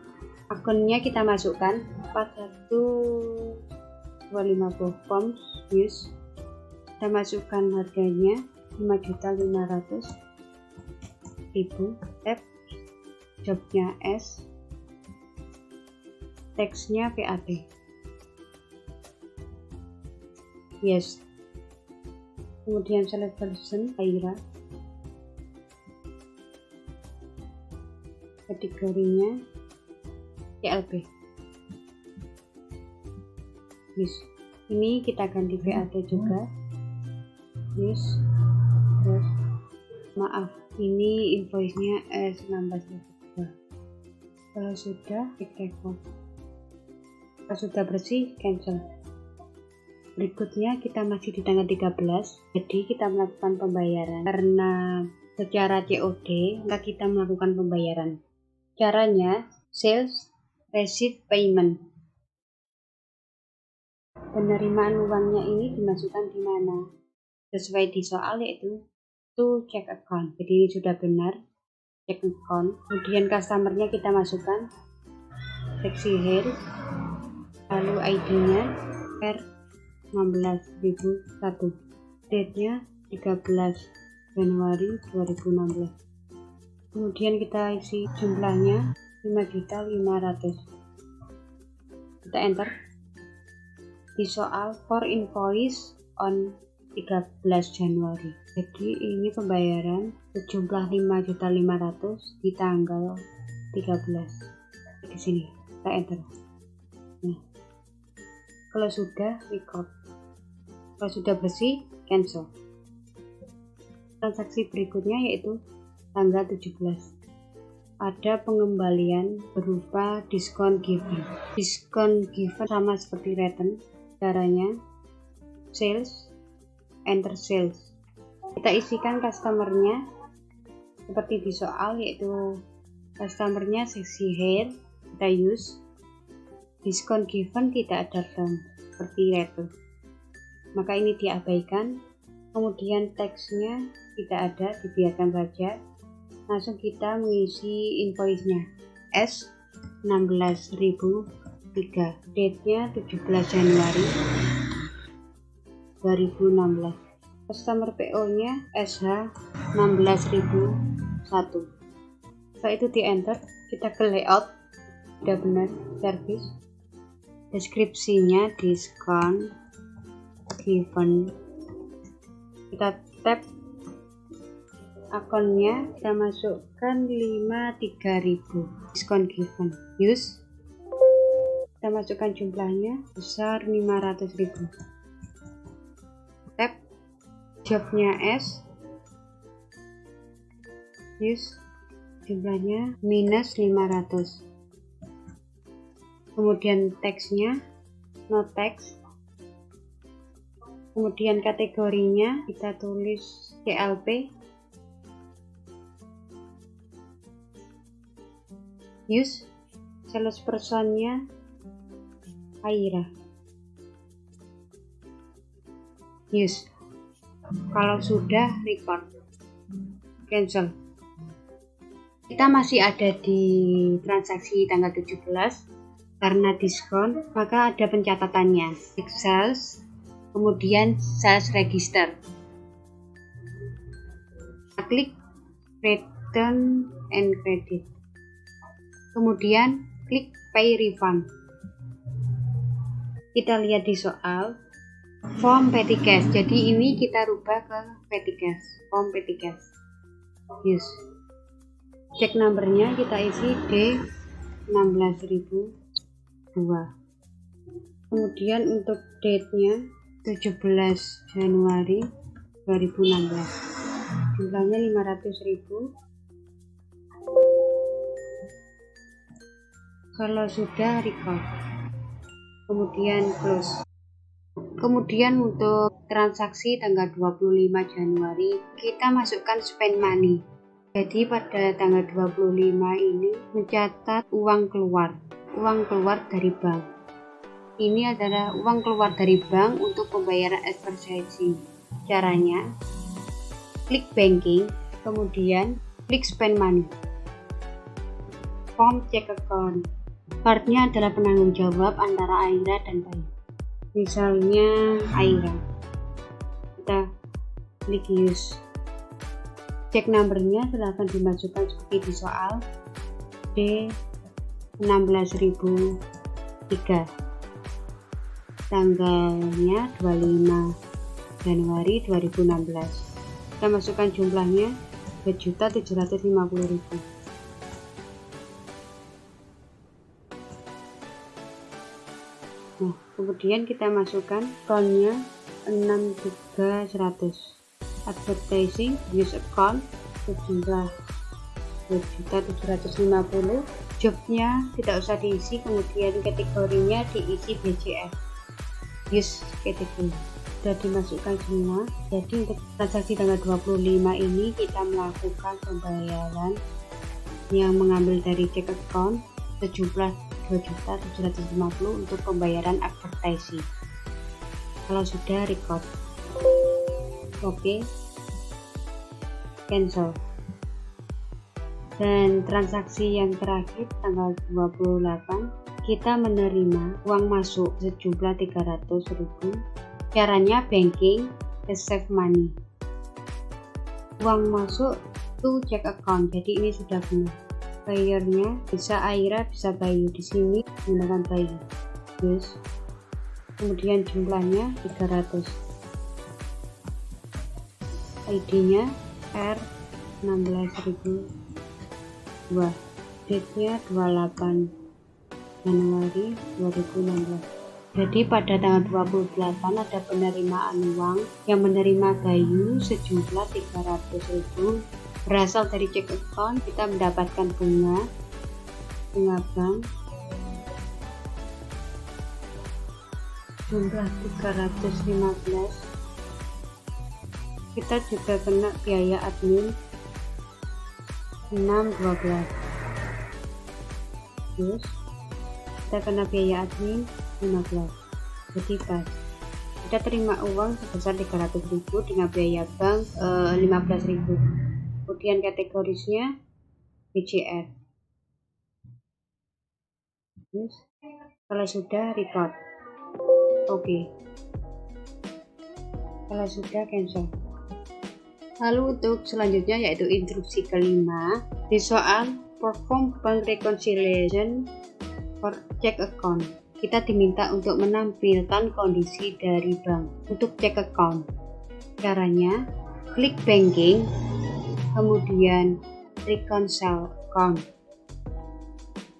akunnya kita masukkan 41.250 forms use. Kita masukkan harganya 5.500.000. Tab jobnya S, teksnya VAT. Yes. Kemudian select version Aira. Kategorinya CLP. Yes. Ini kita ganti VAT juga. Yes. Terus maaf, ini invoice-nya S16.002. Kalau sudah, klik record. Kalau sudah bersih, cancel. Berikutnya kita masih di tanggal 13, jadi kita melakukan pembayaran. Karena secara COD, maka kita melakukan pembayaran. Caranya, sales receipt payment. Penerimaan uangnya ini dimasukkan di mana? Sesuai di soal yaitu to check account. Jadi ini sudah benar, check account. Kemudian customer-nya kita masukkan, seksi hair. Lalu ID-nya R16.001, date-nya 13 Januari 2016. Kemudian kita isi jumlahnya 5.500.000. Kita enter. Di soal for invoice on 13 Januari. Jadi ini pembayaran sejumlah 5.500.000 di tanggal 13. Di sini kita enter. Nah, kalau sudah record, kalau sudah bersih cancel. Transaksi berikutnya yaitu tanggal 17. Ada pengembalian berupa diskon given. Diskon given sama seperti return. Caranya sales, enter sales. Kita isikan customer-nya seperti di soal yaitu customer-nya seksi hair, kita use. Diskon given tidak ada term seperti return, maka ini diabaikan. Kemudian teksnya tidak ada, dibiarkan saja. Langsung kita mengisi invoice-nya S16.003, date-nya 17 Januari 2016. Customer PO-nya SH16.001. Setelah itu di enter, kita ke layout, sudah benar service. Deskripsinya diskon given. Kita tap akunnya, kita masukkan 53.000 diskon given use. Kita masukkan jumlahnya besar 500.000. Tap jobnya S, use, jumlahnya minus 500. Kemudian teksnya no text. Kemudian kategorinya kita tulis CLP, use, salespersonnya Aira, use. Kalau sudah record, cancel. Kita masih ada di transaksi tanggal 17. karena diskon, maka ada pencatatannya. Sales, kemudian sales register. Klik return and credit. Kemudian klik pay refund. Kita lihat di soal form petty cash. Jadi ini kita rubah ke petty cash, form petty cash. Yes. Cek numbernya kita isi D16.002. Kemudian untuk date-nya 17 Januari 2016. Jumlahnya 500.000. Kalau sudah record, kemudian close. Kemudian untuk transaksi tanggal 25 Januari kita masukkan spend money. Jadi pada tanggal 25 ini mencatat uang keluar dari bank. Ini adalah uang keluar dari bank untuk pembayaran advertising. Caranya klik banking, kemudian klik spend money. Form check account. Partnya adalah penanggung jawab antara Aira dan Bayu. Misalnya Aira. Kita klik use. Cek numbernya silahkan dimasukkan seperti di soal D16.003. Tanggalnya 25 Januari 2016. Kita masukkan jumlahnya 2.750.000. Nah, kemudian kita masukkan account-nya 63.100. Advertising use account sejumlah 2.750. Jobnya tidak usah diisi, kemudian kategorinya diisi BCF. Use category. Sudah dimasukkan semua. Jadi untuk transaksi tanggal 25 ini kita melakukan pembayaran yang mengambil dari cek account sejumlah 2.750 untuk pembayaran advertising. Kalau sudah record, oke, cancel. Dan transaksi yang terakhir tanggal 28 kita menerima uang masuk sejumlah 300.000. Caranya banking, save money. Uang masuk to check account. Jadi ini sudah benar. Bayarnya bisa Aira, bisa Bayu. Di sini menggunakan Bayu. Yes. Kemudian jumlahnya 300. ID-nya R16.002. Date-nya 28 Januari 2016. Jadi pada tanggal 28 ada penerimaan uang yang menerima Bayu sejumlah 300.000 berasal dari cek account. Kita mendapatkan bunga bank jumlah 315. Kita juga kena biaya admin 612. Terus kita kena biaya admin 15. Jadi pas kita terima uang sebesar 300.000 dengan biaya bank 15.000. Kemudian kategorisnya BCR. Terus kalau sudah record, oke. Kalau sudah cancel. Lalu untuk selanjutnya yaitu instruksi kelima di soal perform bank reconciliation for check account. Kita diminta untuk menampilkan kondisi dari bank untuk cek account. Caranya klik banking, kemudian reconcile account.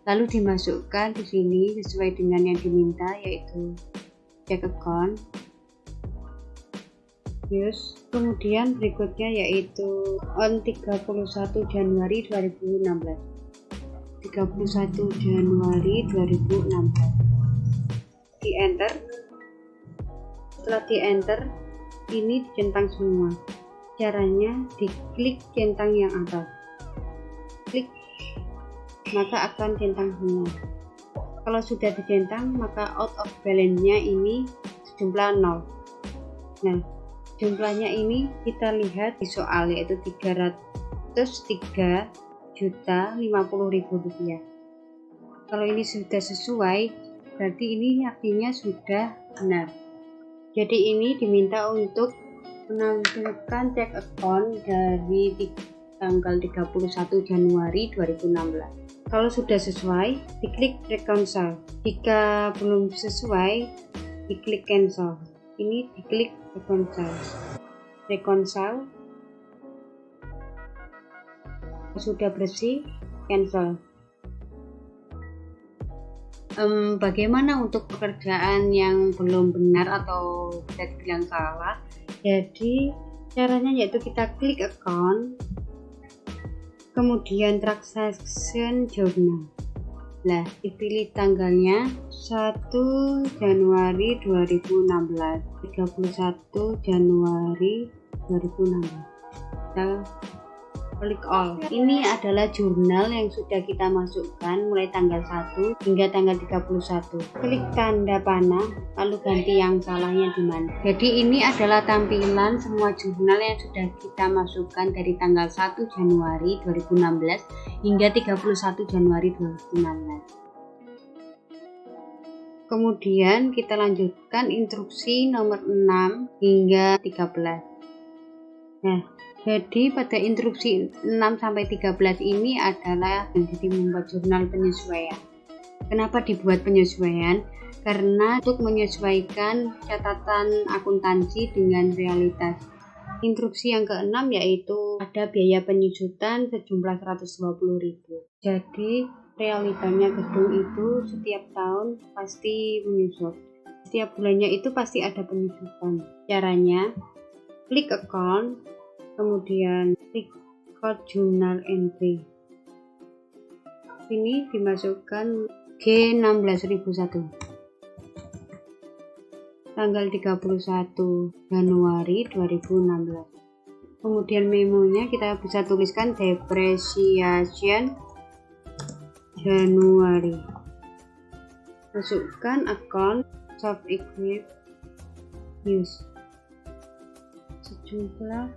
Lalu dimasukkan di sini sesuai dengan yang diminta yaitu cek account. Yes. Kemudian berikutnya yaitu on 31 Januari 2016. 31 Januari 2016. Di enter. Setelah di enter, ini dicentang semua. Caranya diklik centang yang atas. Klik, maka akan centang semua. Kalau sudah dicentang, maka out of balance-nya ini sejumlah 0. Nah, jumlahnya ini kita lihat di soal yaitu 303.050.000 rupiah. Kalau ini sudah sesuai, berarti ini artinya sudah benar. Jadi ini diminta untuk menampilkan cek account dari tanggal 31 Januari 2016. Kalau sudah sesuai, diklik reconcile. Jika belum sesuai, diklik cancel. Ini diklik reconcile. Reconcile. Sudah bersih, cancel. Bagaimana untuk pekerjaan yang belum benar atau bisa dibilang salah? Jadi caranya yaitu kita klik account, kemudian transaction journal. Nah, dipilih tanggalnya 1 Januari 2016, 31 Januari 2016. Kita klik all. Ini adalah jurnal yang sudah kita masukkan mulai tanggal 1 hingga tanggal 31. Klik tanda panah, lalu ganti yang salahnya di mana. Jadi ini adalah tampilan semua jurnal yang sudah kita masukkan dari tanggal 1 Januari 2016 hingga 31 Januari 2016. Kemudian kita lanjutkan instruksi nomor 6 hingga 13. Nah, jadi pada instruksi 6 sampai 13 ini adalah jadi membuat jurnal penyesuaian. Kenapa dibuat penyesuaian? Karena untuk menyesuaikan catatan akuntansi dengan realitas. Instruksi yang ke-6 yaitu ada biaya penyusutan sejumlah 120.000. Jadi realitanya gedung itu setiap tahun pasti menyusut. Setiap bulannya itu pasti ada penyusutan. Caranya klik account, kemudian klik code journal entry. Ini dimasukkan G16001 tanggal 31 Januari 2016. Kemudian memonya kita bisa tuliskan depreciation Januari. Masukkan account soft equip use sejumlah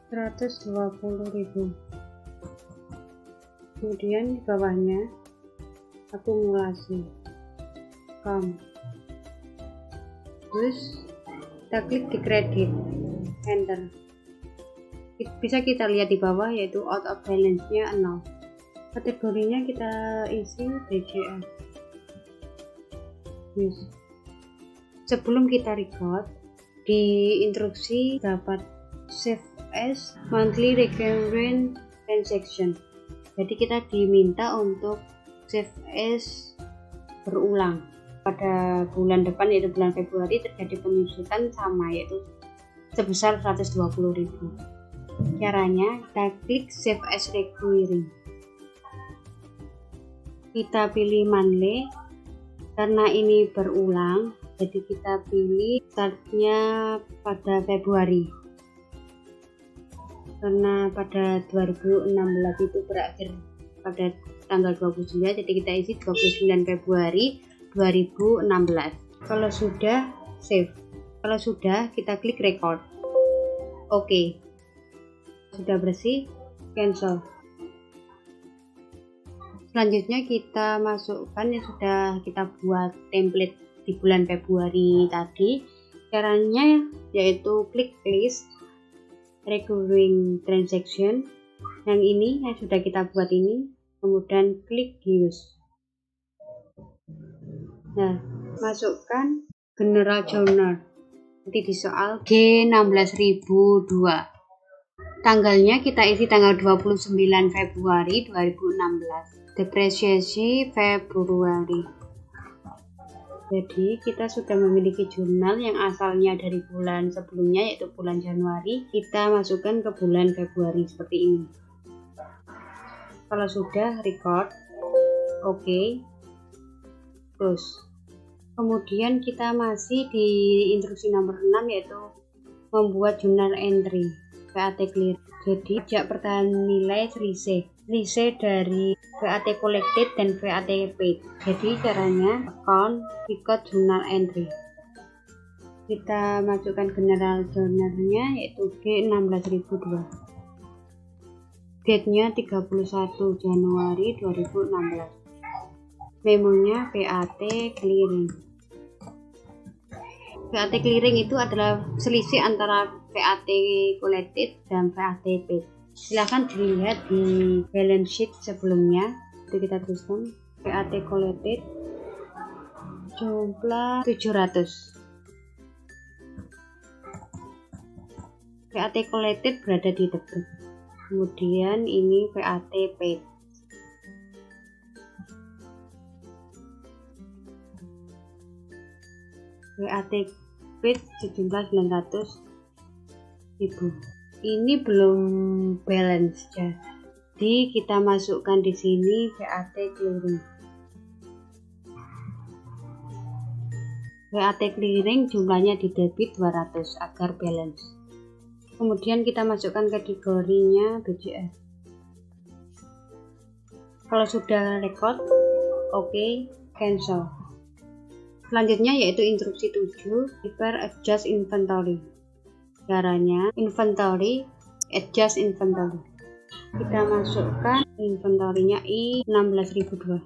120.000. Kemudian di bawahnya akumulasi terus kita klik di kredit, enter. Bisa kita lihat di bawah yaitu out of balance nya 0. Kategorinya kita isi DCS. Sebelum kita record, di instruksi dapat save as monthly recurrent transaction. Jadi kita diminta untuk save as berulang. Pada bulan depan yaitu bulan Februari terjadi penyusutan sama yaitu sebesar 120.000. Caranya kita klik save as recurring. Kita pilih monthly karena ini berulang, jadi kita pilih startnya pada Februari. Karena pada 2016 itu berakhir pada tanggal 29, jadi kita isi 29 Februari 2016. Kalau sudah, save. Kalau sudah, kita klik record. Oke. Sudah bersih, cancel. Selanjutnya kita masukkan yang sudah kita buat template di bulan Februari tadi. Caranya yaitu klik list recurring transaction yang ini yang sudah kita buat ini, kemudian klik use. Nah, masukkan general journal nanti di soal G16002. Tanggalnya kita isi tanggal 29 Februari 2016. Depresiasi Februari. Jadi kita sudah memiliki jurnal yang asalnya dari bulan sebelumnya yaitu bulan Januari, kita masukkan ke bulan Februari seperti ini. Kalau sudah, record, oke, terus. Kemudian kita masih di instruksi nomor 6 yaitu membuat jurnal entry VAT clear. Jadi pajak pertahanan nilai selesai dari VAT collected dan VAT paid. Jadi caranya account record journal entry. Kita masukkan general journalnya yaitu G16002. Date-nya 31 Januari 2016. memonya PAT clearing. PAT clearing itu adalah selisih antara PAT collected dan PAT paid. Silahkan dilihat di balance sheet sebelumnya. Itu kita tuliskan PAT collected jumlah 700. PAT collected berada di debit. Kemudian ini PAT paid. PAT paid sejumlah 900.000. Ini belum balance ya. Jadi kita masukkan di sini PAT clearing. PAT clearing jumlahnya di debit 200 agar balance. Kemudian kita masukkan kategorinya BCF. Kalau sudah record, oke, cancel. Selanjutnya yaitu instruksi 7, prepare adjust inventory. Caranya inventory, adjust inventory. Kita masukkan inventorinya I16002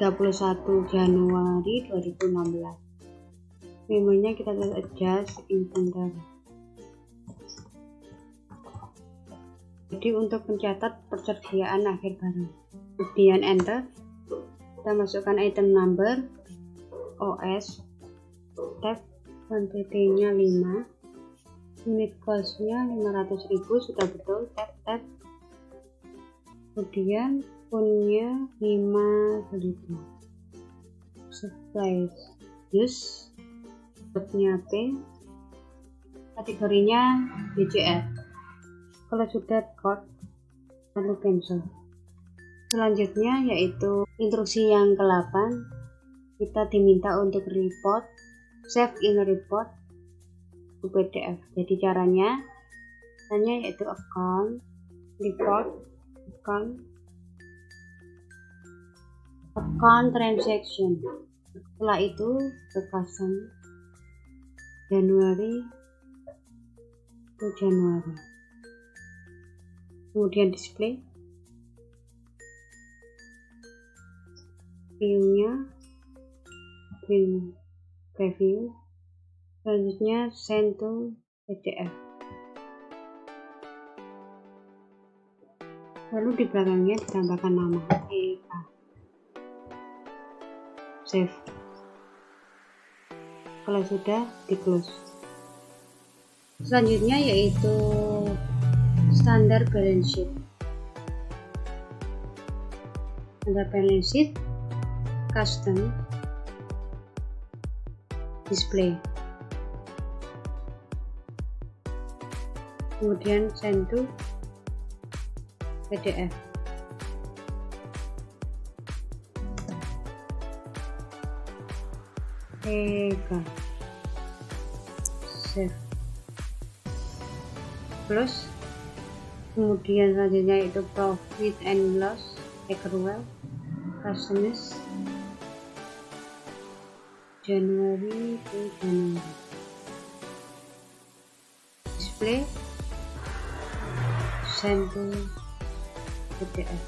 31 Januari 2016. Memonya kita tulis adjust inventory. Jadi untuk mencatat persediaan akhir barang. Kemudian enter. Kita masukkan item number, OS, tab, quantity-nya 5, unit cost-nya 500.000, sudah betul, tab. Kemudian pun-nya 5.000. Supplies use, tab-nya P, kategorinya BCF. Kalau sudah record, lalu cancel. Selanjutnya yaitu instruksi yang ke-8, kita diminta untuk report, save in report ke PDF. Jadi caranya yaitu account, report, account transaction. Setelah itu ke custom Januari to Januari. Kemudian display, view-nya print preview. Selanjutnya send to PDF. Lalu di belakangnya ditambahkan nama EK. Save. Kalau sudah, di close. Selanjutnya yaitu standar balance sheet. Standar balance sheet, custom, display. Kemudian send to PDF. Save. Close. Kemudian selanjutnya itu profit and loss accrual, customers Januari to Januari. Display, send to PDF.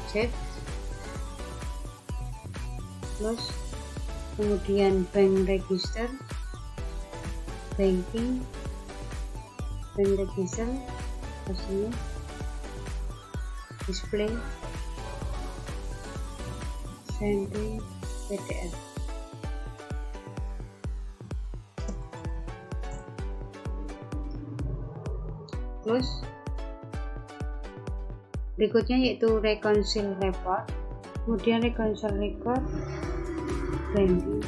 Save. Close. Kemudian bank register, bank register, hasilnya display, send to PDF. Close. Berikutnya yaitu reconcile report. Kemudian reconcile record, banking,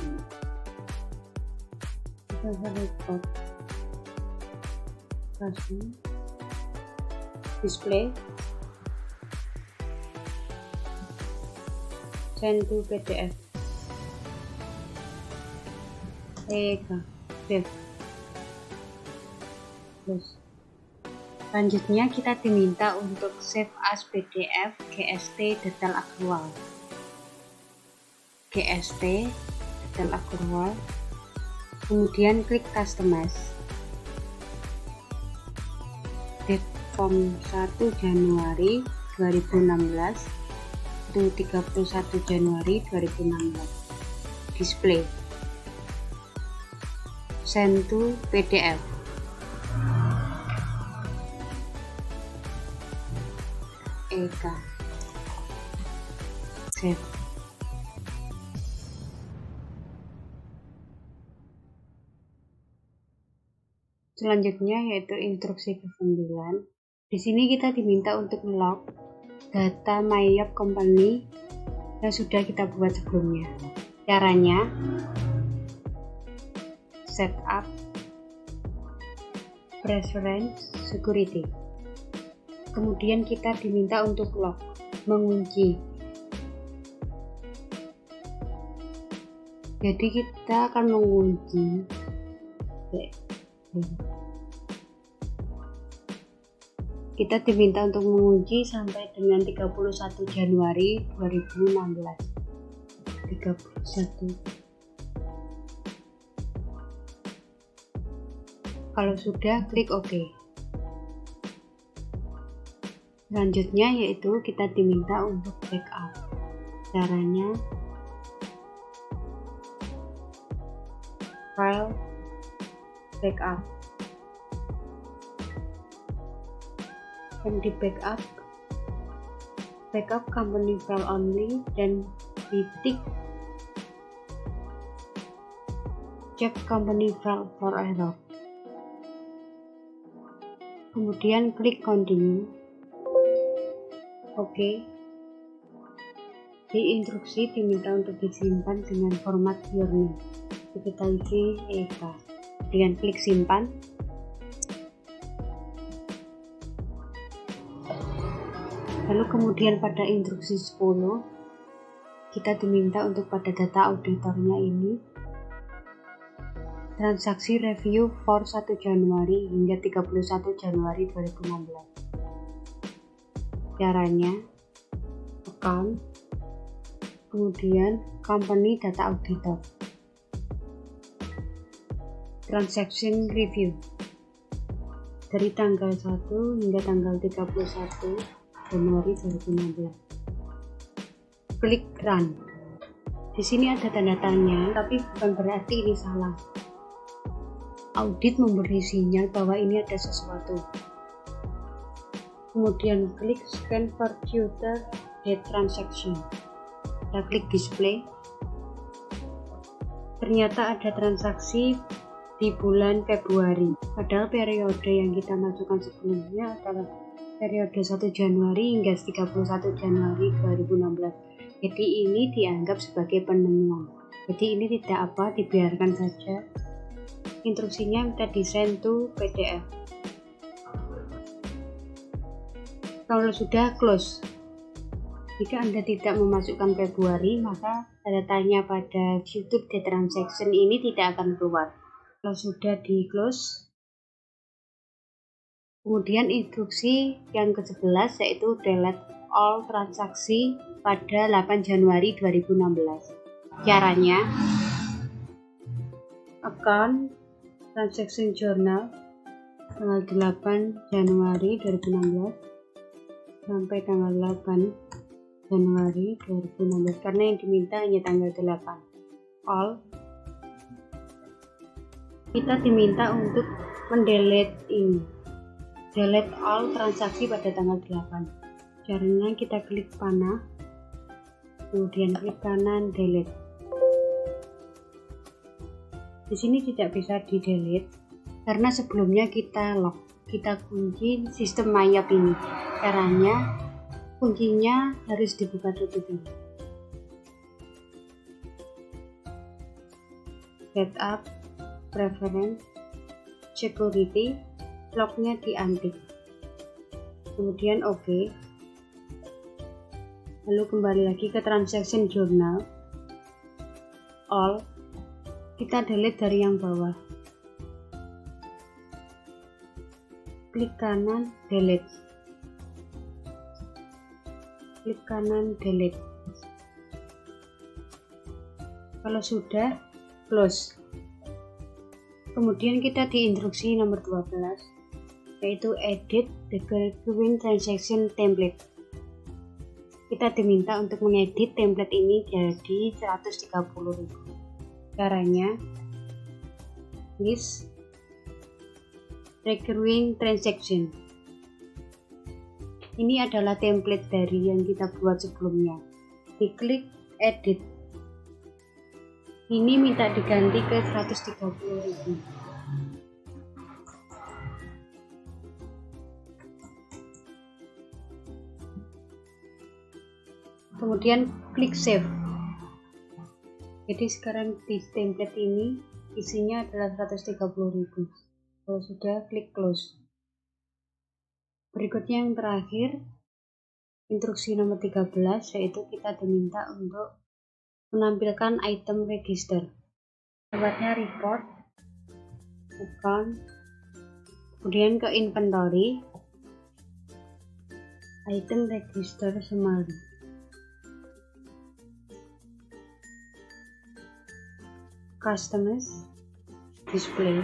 reconcile report, display, send to PDF. Save. Close. Selanjutnya kita diminta untuk save as PDF GST detail akrual. GST detail akrual. Kemudian klik customize. form 1 Januari 2016 itu 31 Januari 2016. Display send to PDF. Eka save. Selanjutnya yaitu instruksi ke-9. Di sini kita diminta untuk log data MyYob company yang sudah kita buat sebelumnya. Caranya setup preference security. Kemudian kita diminta untuk log mengunci. Jadi kita akan mengunci kita diminta untuk mengunci sampai dengan 31 Januari 2016. 31. Kalau sudah, klik OK. Selanjutnya yaitu kita diminta untuk backup. Caranya file backup. Dan di backup company file only dan titik check company file for error. Kemudian klik continue. Oke. Di instruksi diminta untuk disimpan dengan format your name. Kita isi Eka. Dengan klik simpan. Lalu kemudian pada instruksi 10 kita diminta untuk pada data auditornya ini transaksi review for 1 Januari hingga 31 Januari 2016. Caranya account, kemudian company data auditor, transaction review dari tanggal 1 hingga tanggal 31 Januari 2016. Klik run. Di sini ada tanda tanya, tapi bukan berarti ini salah. Audit memberi sinyal bahwa ini ada sesuatu. Kemudian klik scan for future date transaction. Kita klik display. Ternyata ada transaksi di bulan Februari. Padahal periode yang kita masukkan sebelumnya adalah periode 1 Januari hingga 31 Januari 2016. Jadi ini dianggap sebagai penemuan. Jadi ini tidak apa, dibiarkan saja. Instruksinya minta di send to PDF. Kalau sudah, close. Jika Anda tidak memasukkan Februari, maka tanda tanya pada future date transaction ini tidak akan keluar. Kalau sudah di close, kemudian instruksi yang ke-11 yaitu delete all transaksi pada 8 Januari 2016. Caranya account transaction journal tanggal 8 Januari 2016 sampai tanggal 8 Januari 2016 karena yang diminta hanya tanggal 8. All kita diminta untuk mendelete ini. Delete all transaksi pada tanggal 8. Caranya kita klik panah, kemudian klik kanan delete. Di sini tidak bisa di delete karena sebelumnya kita lock, kita kunci sistem MyYob ini. Caranya kuncinya harus dibuka tutup ini. Setup, preference, security, locknya diantik, kemudian OK. Lalu kembali lagi ke transaction journal, all, kita delete dari yang bawah, klik kanan delete, klik kanan delete. Kalau sudah, close. Kemudian kita di instruksi nomor 12 yaitu edit the current transaction template. Kita diminta untuk mengedit template ini jadi 130.000. Caranya, list recurring transaction. Ini adalah template dari yang kita buat sebelumnya. Diklik edit. Ini minta diganti ke 130.000. Kemudian klik save. Jadi sekarang di template ini isinya adalah 130.000. Kalau sudah, klik close. Berikutnya yang terakhir, instruksi nomor 13, yaitu kita diminta untuk menampilkan item register. Lewatnya report, account, kemudian ke inventory, item register summary. Customers display.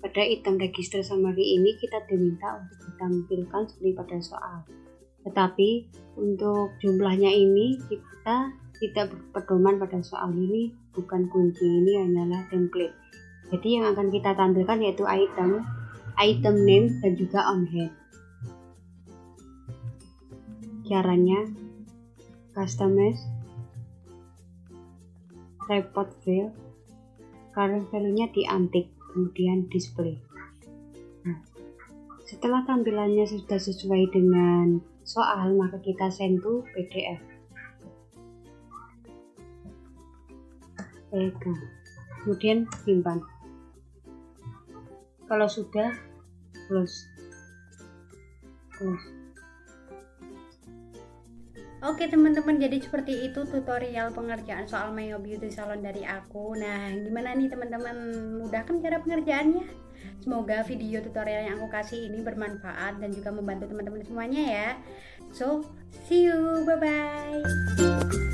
Pada item register summary ini kita diminta untuk ditampilkan seperti pada soal. Tetapi untuk jumlahnya ini kita tidak berpedoman pada soal, ini bukan kunci, ini hanyalah template. Jadi yang akan kita tampilkan yaitu item name dan juga on hand. Caranya, customers report field, current value-nya diantik, kemudian display. Nah, setelah tampilannya sudah sesuai dengan soal, maka kita send to PDF. Kemudian simpan. Kalau sudah, close. Oke teman-teman, jadi seperti itu tutorial pengerjaan soal Mayo Beauty Salon dari aku. Nah, gimana nih teman-teman, mudah kan cara pengerjaannya? Semoga video tutorial yang aku kasih ini bermanfaat dan juga membantu teman-teman semuanya ya. So, see you, bye-bye.